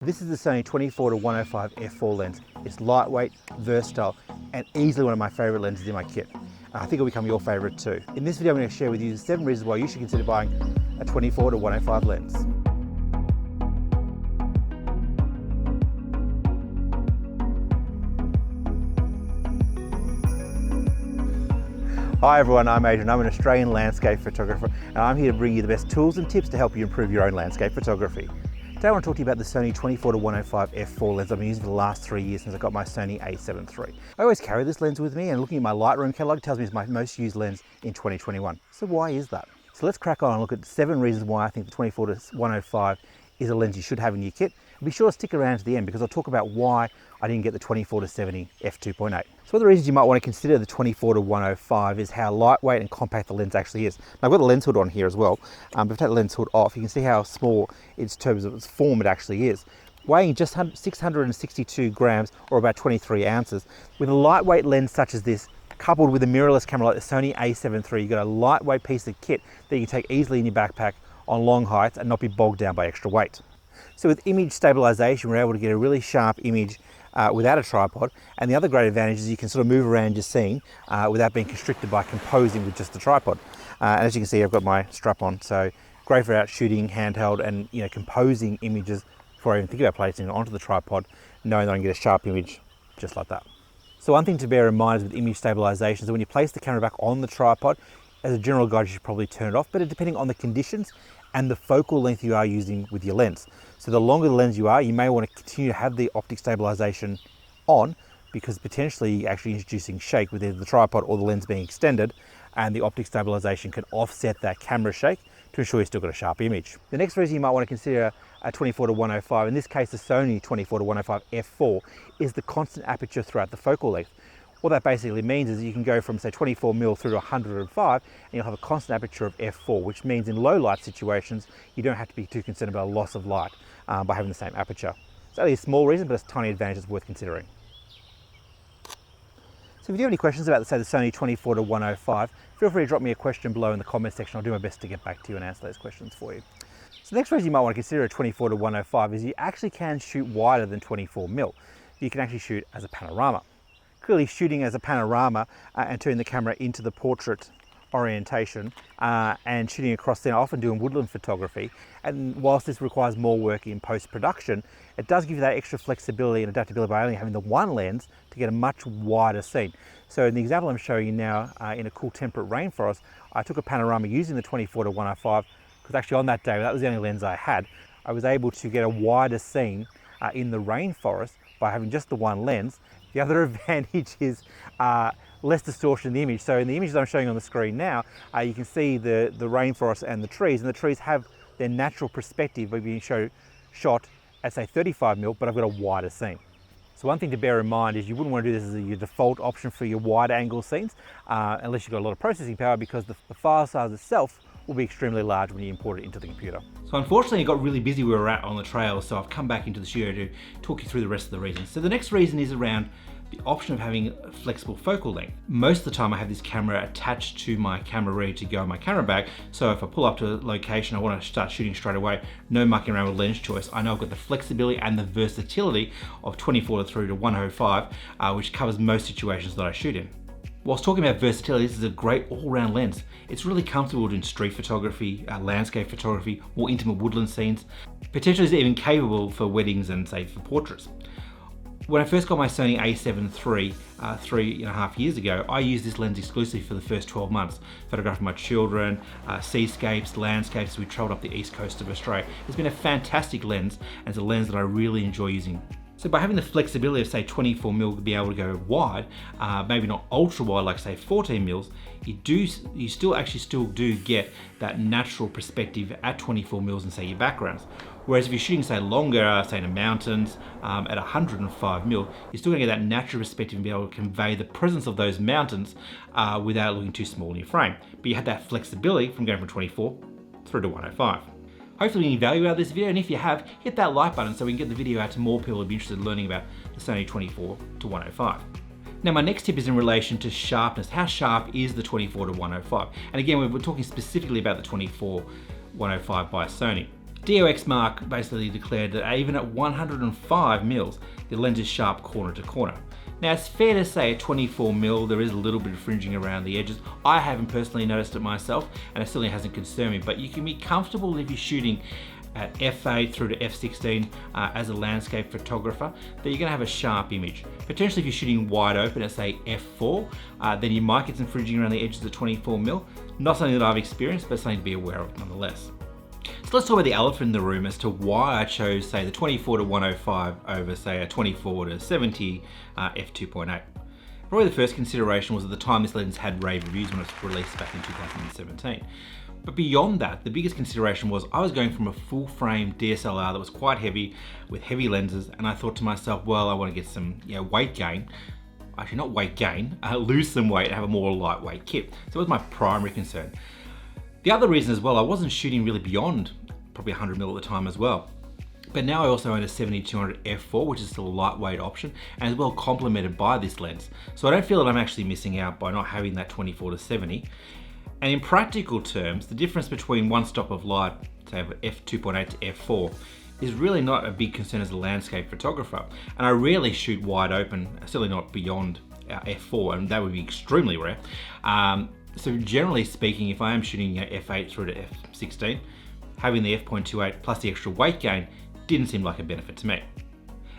This is the Sony 24-105 f4 lens. It's lightweight, versatile, and easily one of my favorite lenses in my kit. I think it'll become your favorite too. In this video, I'm going to share with you 7 reasons why you should consider buying a 24-105 lens. Hi everyone, I'm Adrian. I'm an Australian landscape photographer, and I'm here to bring you the best tools and tips to help you improve your own landscape photography. Today I want to talk to you about the Sony 24-105 f4 lens I've been using for the last 3 years since I got my Sony A7III. I always carry this lens with me, and looking at my Lightroom catalogue tells me it's my most used lens in 2021. So why is that? So let's crack on and look at 7 reasons why I think the 24-105 is a lens you should have in your kit. And be sure to stick around to the end because I'll talk about why I didn't get the 24-70 f2.8. So one of the reasons you might want to consider the 24-105 is how lightweight and compact the lens actually is. Now, I've got the lens hood on here as well, but if I take the lens hood off, you can see how small in terms of its form it actually is. Weighing just 662 grams or about 23 ounces. With a lightweight lens such as this, coupled with a mirrorless camera like the Sony A7III, you've got a lightweight piece of kit that you can take easily in your backpack on long hikes and not be bogged down by extra weight. So with image stabilization, we're able to get a really sharp image without a tripod, and the other great advantage is you can sort of move around your scene without being constricted by composing with just the tripod. And as you can see, I've got my strap on, so great for out shooting, handheld, and composing images before I even think about placing it onto the tripod, knowing that I can get a sharp image just like that. So one thing to bear in mind is with image stabilization, so when you place the camera back on the tripod, as a general guide, you should probably turn it off, but depending on the conditions and the focal length you are using with your lens. So the longer the lens you are, you may want to continue to have the optic stabilization on, because potentially you're actually introducing shake with either the tripod or the lens being extended, and the optic stabilization can offset that camera shake to ensure you've still got a sharp image. The next reason you might want to consider a 24-105, in this case the Sony 24-105 f4, is the constant aperture throughout the focal length. What that basically means is you can go from say 24mm through to 105 and you'll have a constant aperture of f4, which means in low light situations you don't have to be too concerned about a loss of light by having the same aperture. It's only a small reason, but it's a tiny advantage that's worth considering. So if you do have any questions about say the Sony 24-105, feel free to drop me a question below in the comment section. I'll do my best to get back to you and answer those questions for you. So the next reason you might want to consider a 24-105 is you actually can shoot wider than 24mm. You can actually shoot as a panorama. Clearly shooting as a panorama and turning the camera into the portrait orientation and shooting across there, often doing woodland photography. And whilst this requires more work in post-production, it does give you that extra flexibility and adaptability by only having the one lens to get a much wider scene. So in the example I'm showing you now in a cool temperate rainforest, I took a panorama using the 24-105 because actually on that day, that was the only lens I had, I was able to get a wider scene in the rainforest by having just the one lens. The other advantage is less distortion in the image. So in the images I'm showing on the screen now, you can see the rainforest and the trees have their natural perspective of being shot at say 35mm, but I've got a wider scene. So one thing to bear in mind is you wouldn't want to do this as your default option for your wide angle scenes, unless you've got a lot of processing power, because the file size itself will be extremely large when you import it into the computer. So unfortunately, it got really busy where we're at on the trail, so I've come back into the studio to talk you through the rest of the reasons. So the next reason is around the option of having a flexible focal length. Most of the time I have this camera attached to my camera ready to go in my camera bag, so if I pull up to a location I want to start shooting straight away, no mucking around with lens choice, I know I've got the flexibility and the versatility of 24-105, which covers most situations that I shoot in. Whilst talking about versatility, this is a great all-round lens. It's really comfortable doing street photography, landscape photography, or intimate woodland scenes. Potentially it's even capable for weddings and say for portraits. When I first got my Sony A7III 3.5 years ago, I used this lens exclusively for the first 12 months. Photographing my children, seascapes, landscapes. We travelled up the east coast of Australia. It's been a fantastic lens, and it's a lens that I really enjoy using. So by having the flexibility of say 24mm to be able to go wide, maybe not ultra wide like say 14mm, you still do get that natural perspective at 24mm in say your backgrounds. Whereas if you're shooting say longer, say in the mountains, at 105mm, you're still gonna get that natural perspective and be able to convey the presence of those mountains without looking too small in your frame. But you have that flexibility from going from 24 through to 105. Hopefully you value out of this video, and if you have, hit that like button so we can get the video out to more people who'd be interested in learning about the Sony 24-105. Now my next tip is in relation to sharpness. How sharp is the 24-105? And again, we're talking specifically about the 24-105 by Sony. DOX Mark basically declared that even at 105mm, the lens is sharp corner to corner. Now it's fair to say at 24mm there is a little bit of fringing around the edges. I haven't personally noticed it myself, and it certainly hasn't concerned me, but you can be comfortable if you're shooting at f8 through to f16 as a landscape photographer, that you're going to have a sharp image. Potentially if you're shooting wide open at say f4, then you might get some fringing around the edges of 24mm. Not something that I've experienced, but something to be aware of nonetheless. So let's talk about the elephant in the room as to why I chose say the 24-105 over say a 24-70 f2.8. Probably the first consideration was at the time this lens had rave reviews when it was released back in 2017. But beyond that, the biggest consideration was I was going from a full frame DSLR that was quite heavy with heavy lenses, and I thought to myself, well, I want to get some weight gain. Actually not weight gain, lose some weight and have a more lightweight kit. So it was my primary concern. The other reason as well, I wasn't shooting really beyond probably 100mm at the time as well. But now I also own a 70-200 f4, which is still a lightweight option and is well complemented by this lens. So I don't feel that I'm actually missing out by not having that 24-70. And in practical terms, the difference between one stop of light, say f2.8 to f4, is really not a big concern as a landscape photographer. And I rarely shoot wide open, certainly not beyond f4, and that would be extremely rare. So generally speaking, if I am shooting f8 through to f16, having the f.28 plus the extra weight gain didn't seem like a benefit to me.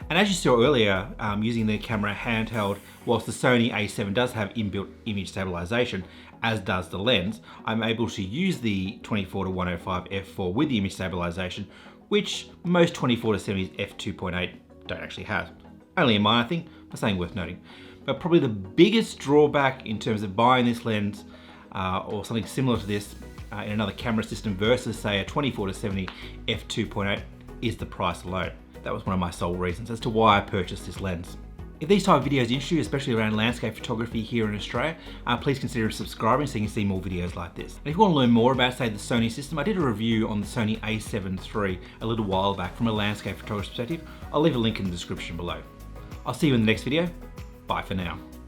And as you saw earlier, using the camera handheld, whilst the Sony A7 does have inbuilt image stabilization, as does the lens, I'm able to use the 24-105 f4 with the image stabilization, which most 24-70s f2.8 don't actually have. Only a minor thing, but something worth noting. But probably the biggest drawback in terms of buying this lens or something similar to this in another camera system versus say a 24-70 f2.8 is the price alone. That was one of my sole reasons as to why I purchased this lens. If these type of videos interest you, especially around landscape photography here in Australia, please consider subscribing so you can see more videos like this. And if you want to learn more about, say, the Sony system, I did a review on the Sony A7III a little while back from a landscape photography perspective. I'll leave a link in the description below. I'll see you in the next video. Bye for now.